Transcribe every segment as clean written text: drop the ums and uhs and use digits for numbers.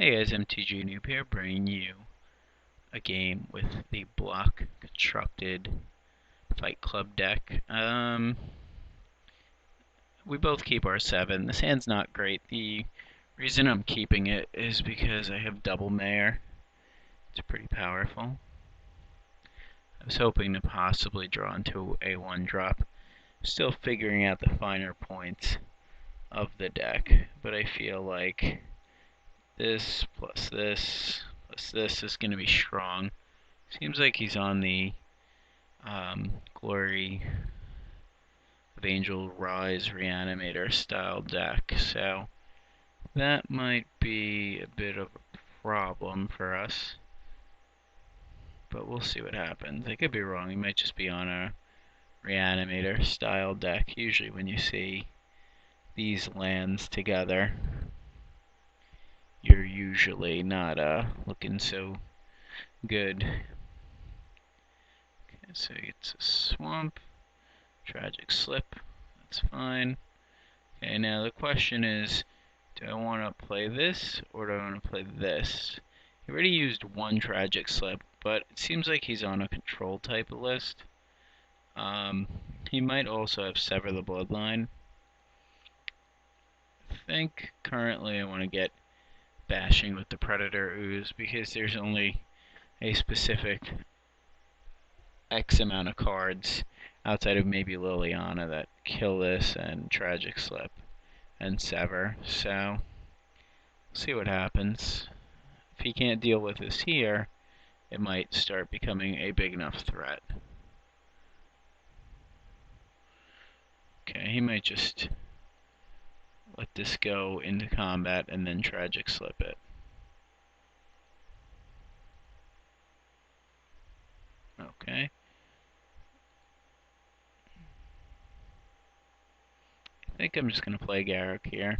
Hey guys, mtgnoob here, bringing you a game with the block constructed Fight Club deck. We both keep our 7. This hand's not great. The reason I'm keeping it is because I have double mayor. It's pretty powerful. I was hoping to possibly draw into a 1-drop. Still figuring out the finer points of the deck, but I feel like this plus this plus this is going to be strong. Seems like he's on the Glory of Angel Rise Reanimator style deck, so that might be a bit of a problem for us. But we'll see what happens. I could be wrong. He might just be on a Reanimator style deck. Usually when you see these lands together, you're usually not looking so good. Okay, so it's a swamp, tragic slip, that's fine. Okay, now the question is, do I want to play this or do I want to play this? He already used one tragic slip, but it seems like he's on a control type list. He might also have Sever the Bloodline. I think currently I want to get bashing with the Predator Ooze because there's only a specific X amount of cards outside of maybe Liliana that kill this and Tragic Slip and Sever. So, see what happens. If he can't deal with this here, it might start becoming a big enough threat. Okay, he might just let this go into combat and then Tragic Slip it. Okay. I think I'm just going to play Garruk here.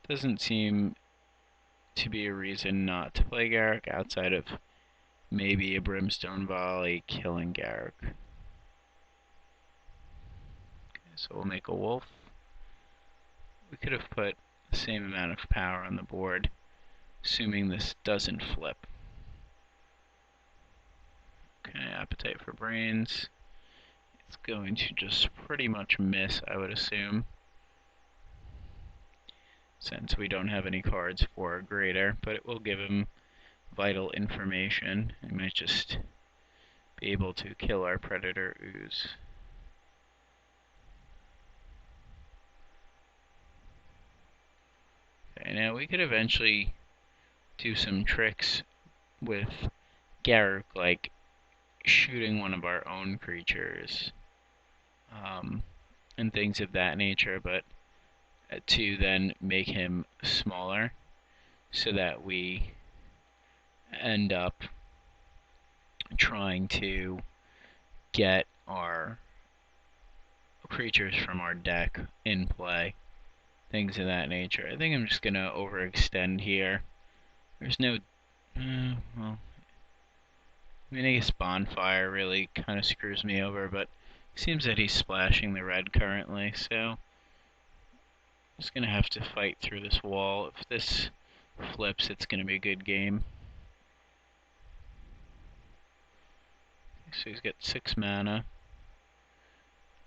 Doesn't seem to be a reason not to play Garruk outside of maybe a Brimstone Volley killing Garruk. Okay, so we'll make a wolf. We could have put the same amount of power on the board, assuming this doesn't flip. Okay, Appetite for Brains. It's going to just pretty much miss, I would assume, since we don't have any cards for a greater, but it will give him vital information. He might just be able to kill our Predator Ooze. Okay, now we could eventually do some tricks with Garruk, like shooting one of our own creatures, and things of that nature, but to then make him smaller so that we end up trying to get our creatures from our deck in play, things of that nature. I think I'm just going to overextend here. There's no, well, I mean, I guess Bonfire really kind of screws me over, but it seems that he's splashing the red currently, so I'm just going to have to fight through this wall. If this flips, it's going to be a good game. So he's got 6 mana.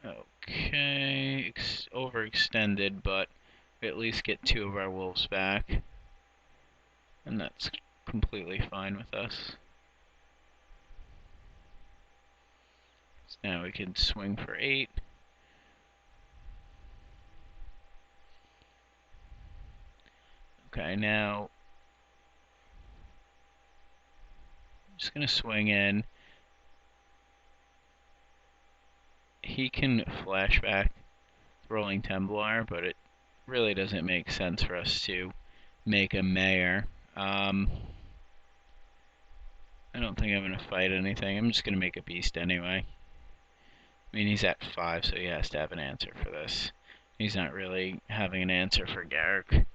Okay, overextended, but we at least get 2 of our wolves back. And that's completely fine with us. So now we can swing for 8. Okay, now I'm just going to swing in. He can flashback Rolling Templar, but it really doesn't make sense for us to make a mayor. I don't think I'm going to fight anything. I'm just going to make a beast anyway. I mean, he's at 5, so he has to have an answer for this. He's not really having an answer for Garruk.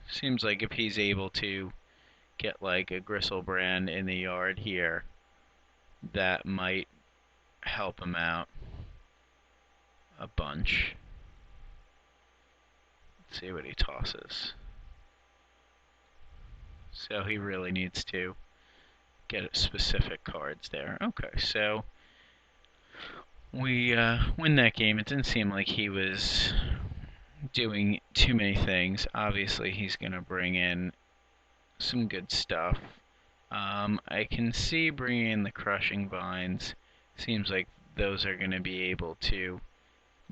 Seems like if he's able to get like a Gristlebrand in the yard here, that might help him out a bunch. Let's see what he tosses. So he really needs to get specific cards there. Okay, so we win that game. It didn't seem like he was doing too many things. Obviously, he's going to bring in some good stuff. I can see bringing in the crushing vines. Seems like those are going to be able to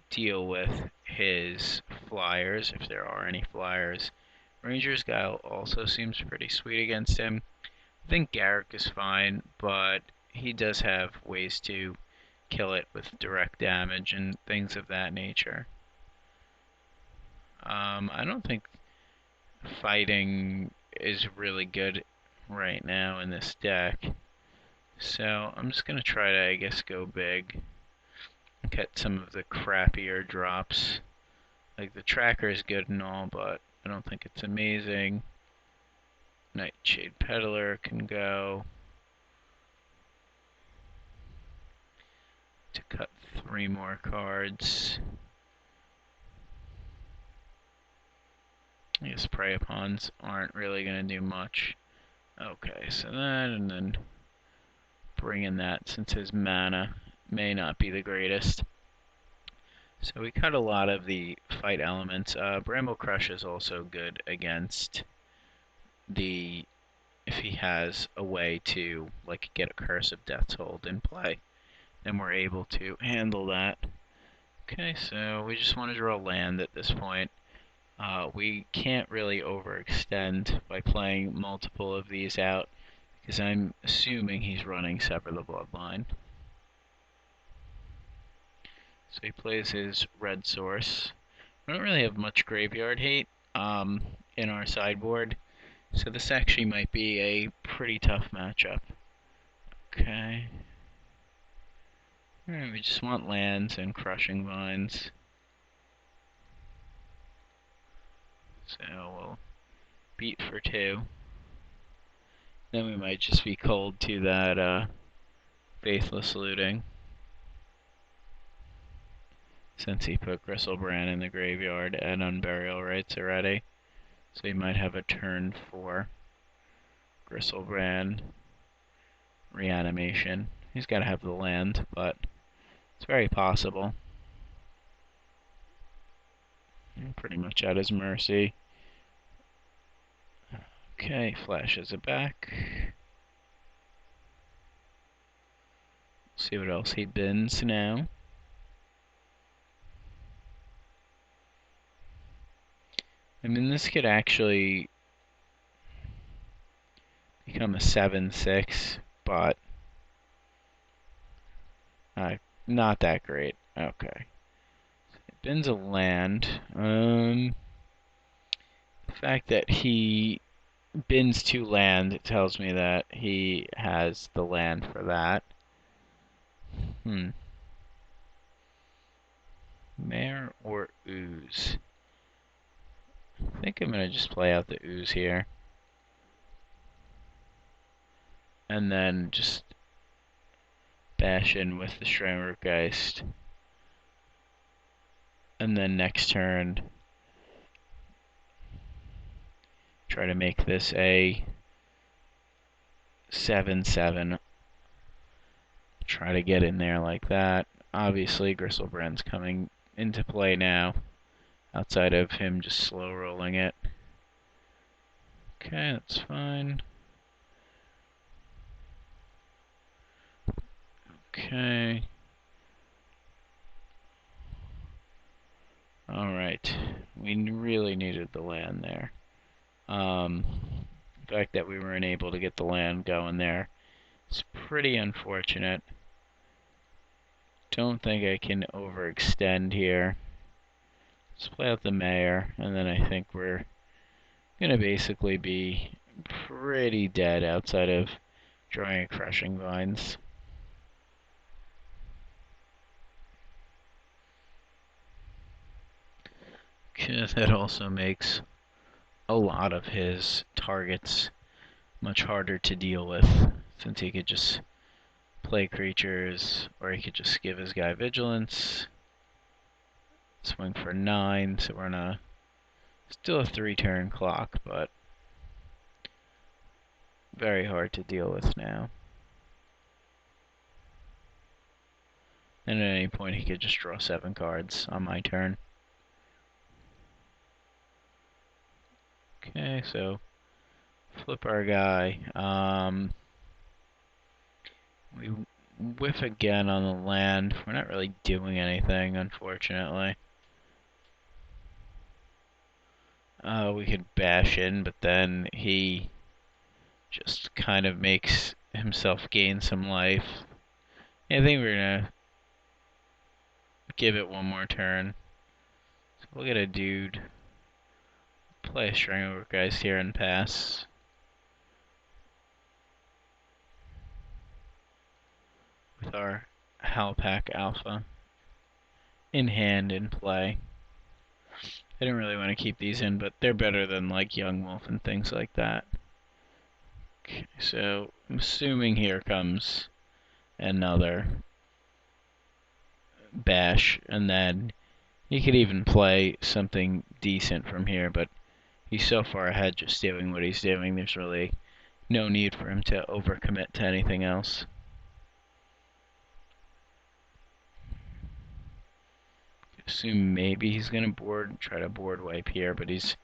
deal with his flyers, if there are any flyers. Ranger's Guy also seems pretty sweet against him. I think Garrick is fine, but he does have ways to kill it with direct damage and things of that nature. I don't think fighting is really good right now in this deck. So I'm just going to try to, I guess, go big. Get some of the crappier drops. Like, the tracker is good and all, but I don't think it's amazing. Nightshade Peddler can go. To cut 3 more cards. I guess Prey Upons aren't really going to do much. Okay, so that, and then bring in that since his mana may not be the greatest. So we cut a lot of the fight elements. Bramble Crush is also good against the, if he has a way to like get a Curse of Death's Hold in play, then we're able to handle that. Okay, so we just want to draw land at this point. We can't really overextend by playing multiple of these out, because I'm assuming he's running Sever the Bloodline. So he plays his red source. We don't really have much graveyard hate in our sideboard, so this actually might be a pretty tough matchup. Okay. Alright, we just want lands and crushing vines. So we'll beat for 2. Then we might just be cold to that Faithless Looting, since he put Gristlebrand in the graveyard and Unburial Rites already. So he might have a turn 4 Gristlebrand Reanimation. He's got to have the land, but it's very possible. Pretty much at his mercy. Okay, flashes it back. See what else he bins now. I mean, this could actually become a 7/6, but not that great. Okay. Bins a land. The fact that he bins 2 land tells me that he has the land for that. Mare or Ooze? I think I'm going to just play out the Ooze here. And then just bash in with the Schreimergeist. And then next turn, try to make this a 7/7. Try to get in there like that. Obviously, Gristlebrand's coming into play now, outside of him just slow rolling it. Okay, that's fine. Okay. Alright, we really needed the land there. The fact that we weren't able to get the land going there is pretty unfortunate. Don't think I can overextend here. Let's play out the Mayor, and then I think we're gonna basically be pretty dead outside of drawing a Crushing Vines. Okay, that also makes a lot of his targets much harder to deal with, since he could just play creatures, or he could just give his guy Vigilance, swing for 9, so we're on still a 3-turn clock, but very hard to deal with now. And at any point he could just draw 7 cards on my turn. Okay, so flip our guy. We whiff again on the land. We're not really doing anything, unfortunately. We could bash in, but then he just kind of makes himself gain some life. Yeah, I think we're gonna give it one more turn. So we'll get a dude. Play a string over guys here and pass. With our Halpack Alpha in hand in play. I didn't really want to keep these in, but they're better than like Young Wolf and things like that. Okay, so I'm assuming here comes another bash, and then he could even play something decent from here, but he's so far ahead just doing what he's doing, there's really no need for him to overcommit to anything else. Assume maybe he's going to try to board wipe here, but he's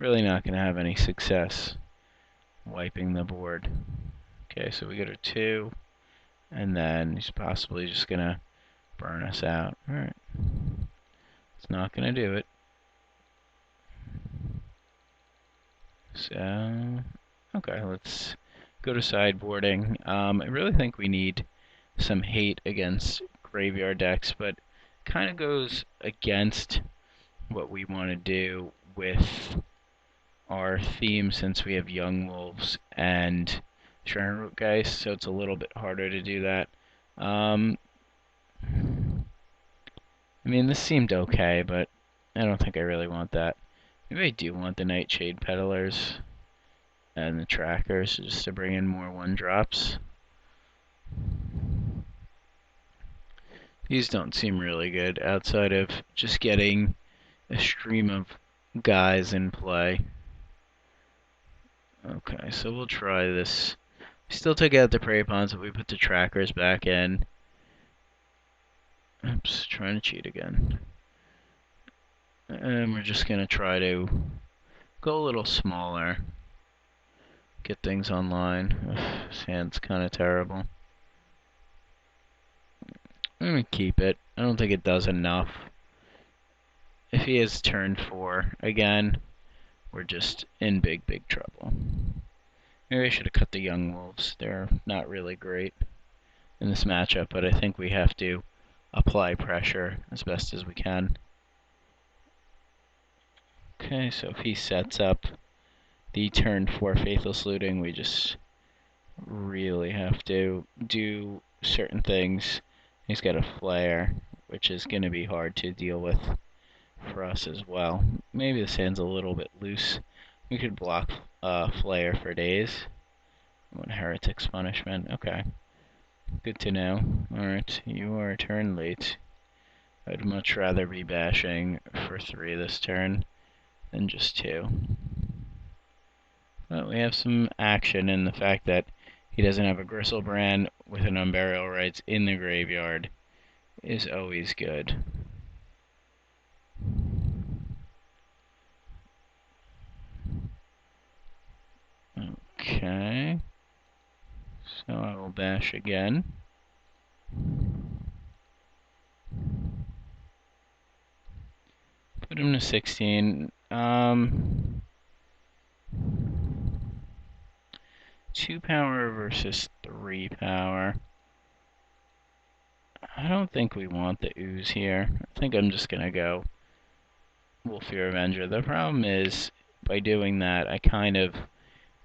really not going to have any success wiping the board. Okay, so we go to 2, and then he's possibly just going to burn us out. Alright. It's not going to do it. So, okay, let's go to sideboarding. I really think we need some hate against graveyard decks, but kind of goes against what we want to do with our theme since we have Young Wolves and Shrine Geist, so it's a little bit harder to do that. I mean, this seemed okay, but I don't think I really want that. Maybe I do want the Nightshade Peddlers and the Trackers just to bring in more 1-drops. These don't seem really good outside of just getting a stream of guys in play. Okay, so we'll try this. We still take out the Prey Pawns, but we put the Trackers back in. Oops, trying to cheat again. And we're just going to try to go a little smaller. Get things online. Ugh, this hand's kind of terrible. I'm going to keep it. I don't think it does enough. If he has turn 4 again, we're just in big, big trouble. Maybe I should have cut the Young Wolves. They're not really great in this matchup, but I think we have to apply pressure as best as we can. Okay, so if he sets up the turn 4 Faithless Looting, we just really have to do certain things. He's got a Flare, which is going to be hard to deal with for us as well. Maybe this hand's a little bit loose. We could block Flare for days. One Heretic's Punishment. Okay. Good to know. Alright, you are a turn late. I'd much rather be bashing for 3 this turn than just 2. But we have some action in the fact that he doesn't have a Gristlebrand with an Unburial Rites in the graveyard is always good. Okay. So I will bash again. Put him to 16. 2 power versus 3 power. I don't think we want the ooze here. I think I'm just gonna go Wolfear Avenger. The problem is, by doing that, I kind of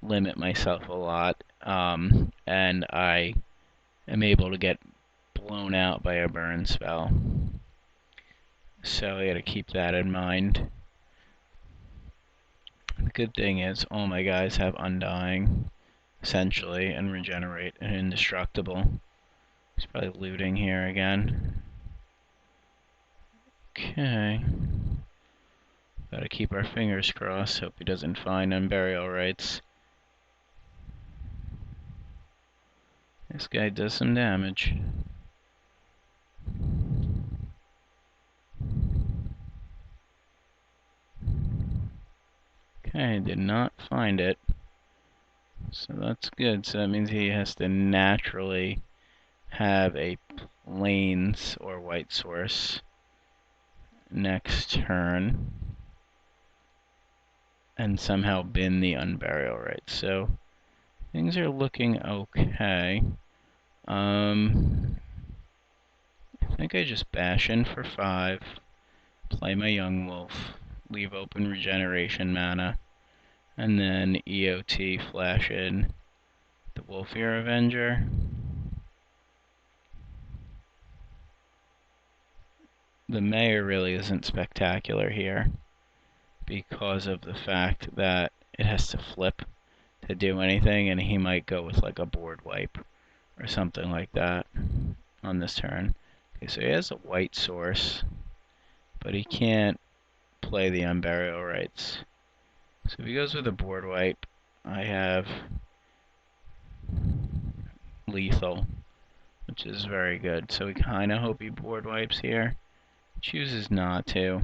limit myself a lot, and I am able to get blown out by a burn spell. So I gotta keep that in mind. The good thing is all my guys have Undying, essentially, and Regenerate and Indestructible. He's probably looting here again. Okay. Gotta keep our fingers crossed, hope he doesn't find Unburial Rites. This guy does some damage. Okay, did not find it. So that's good. So that means he has to naturally have a plains or white source next turn and somehow bin the unburial rights. So things are looking okay. I think I just bash in for 5, play my Young Wolf, leave open regeneration mana, and then EOT flash in the Wolf-Ear Avenger. The mayor really isn't spectacular here because of the fact that it has to flip to do anything, and he might go with like a board wipe or something like that on this turn. Okay, so he has a white source, but he can't play the unburial rights. So if he goes with a board wipe, I have lethal, which is very good. So we kind of hope he board wipes here. Chooses not to.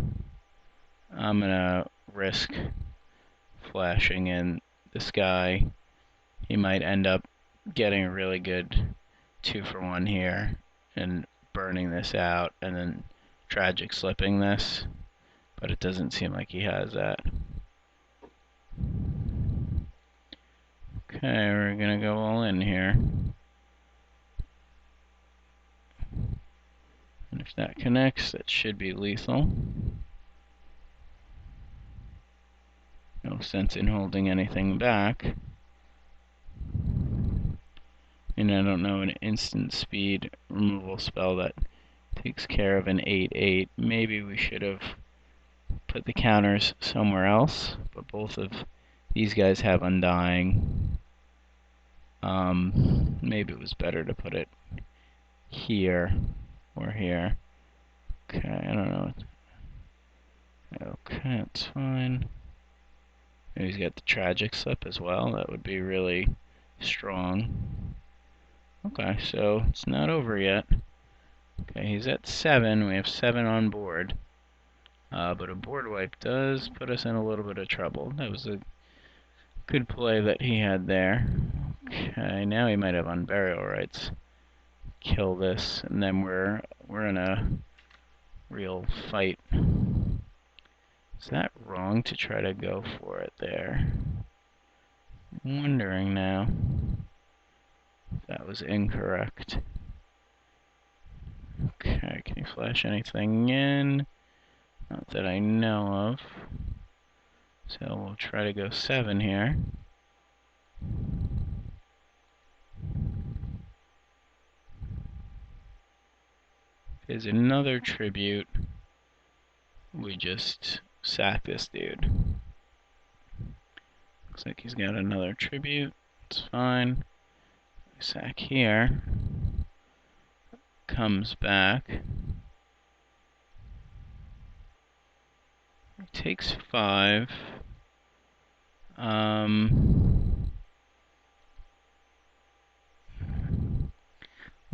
I'm gonna risk flashing in this guy. He might end up getting a really good 2-for-1 here and burning this out and then tragic slipping this, but it doesn't seem like he has that. Okay, we're gonna go all in here. And if that connects, that should be lethal. No sense in holding anything back. And I don't know an instant speed removal spell that takes care of an 8/8. Maybe we should have put the counters somewhere else, but both of these guys have Undying. Maybe it was better to put it here or here. Okay, I don't know. Okay, that's fine. Maybe he's got the tragic slip as well. That would be really strong. Okay, so it's not over yet. Okay, he's at 7. We have 7 on board. But a board wipe does put us in a little bit of trouble. That was a good play that he had there. Okay, now he might have unburial rights. Kill this, and then we're in a real fight. Is that wrong to try to go for it there? I'm wondering now if that was incorrect. Okay, can you flash anything in? Not that I know of. So we'll try to go 7 here. There's another tribute. We just sack this dude. Looks like he's got another tribute. It's fine. We sack here. Comes back. He takes 5. I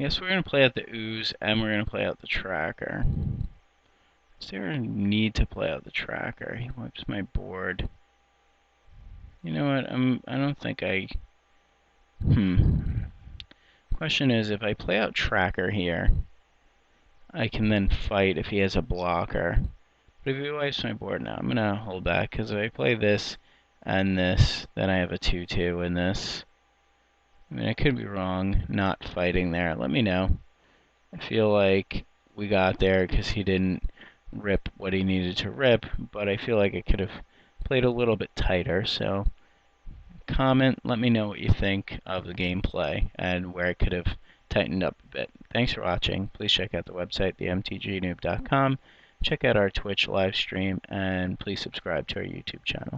guess we're going to play out the ooze and we're going to play out the tracker. Is there a need to play out the tracker? He wipes my board. You know what? I don't think I... Question is, if I play out tracker here, I can then fight if he has a blocker. But if he wipes my board now, I'm going to hold back, because if I play this and this, then I have a 2/2 in this. I mean, I could be wrong not fighting there. Let me know. I feel like we got there because he didn't rip what he needed to rip, but I feel like I could have played a little bit tighter. So comment, let me know what you think of the gameplay and where I could have tightened up a bit. Thanks for watching. Please check out the website, themtgnoob.com. Check out our Twitch live stream, and please subscribe to our YouTube channel.